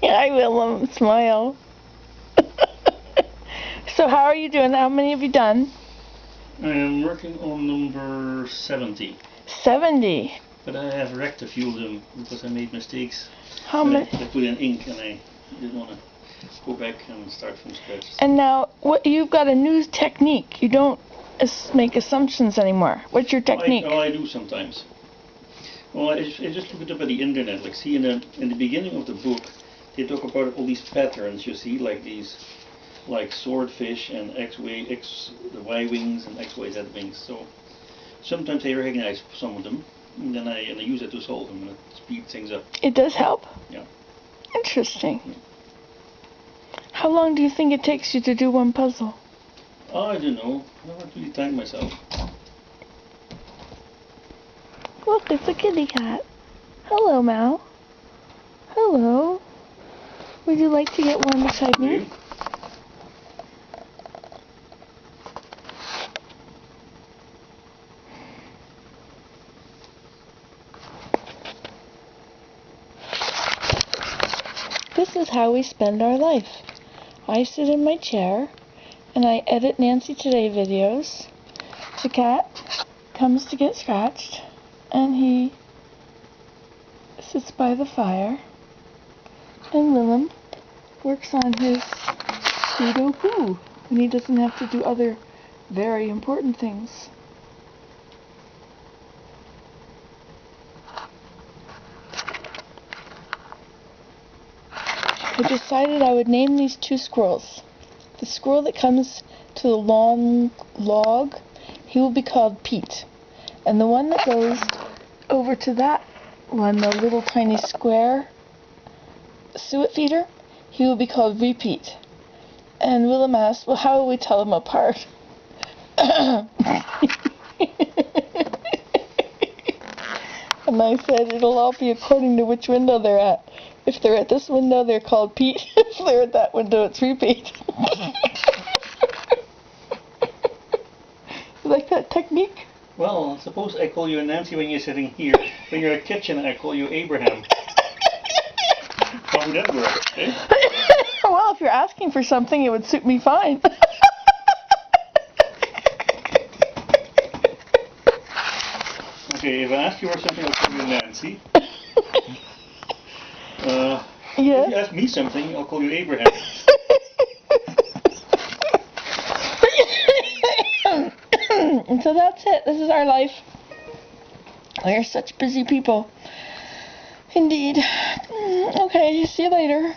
Hi, Willem. Smile. So how are you doing? How many have you done? I am working on number 70. 70. But I have wrecked a few of them because I made mistakes. How many? I put in ink and I didn't want to go back and start from scratch. And now, you've got a new technique. You don't make assumptions anymore. What's your technique? I do sometimes. Well, I just look it up at the internet. Like, see, in the beginning of the book, they talk about all these patterns. You see, like these, like swordfish and the Y wings and XYZ wings. So sometimes I recognize some of them, and then I use it to solve them, and it speeds things up. It does help? Yeah. Interesting. How long do you think it takes you to do one puzzle? I don't know. I don't really time myself. Look, it's a kitty cat. Hello, Mal. Hello. Would you like to get one beside me? This is how we spend our life. I sit in my chair and I edit Nancy Today videos. The cat comes to get scratched and he sits by the fire. And Willem works on his Sudoku when he doesn't have to do other very important things. I decided I would name these two squirrels. The squirrel that comes to the long log, he will be called Pete. And the one that goes over to that one, the little tiny square suet feeder, he will be called Repeat. And Willem asked, well, how will we tell them apart? And I said, it'll all be according to which window they're at. If they're at this window, they're called Pete. If they're at that window, it's Repeat. You like that technique? Well, suppose I call you Nancy when you're sitting here. When you're in the kitchen, I call you Abraham. How would that work, eh? Well, if you're asking for something, it would suit me fine. Okay, if I ask you for something, I'll call you Nancy. Yes? If you ask me something, I'll call you Abraham. And so that's it. This is our life. We're such busy people. Indeed. Okay, see you later.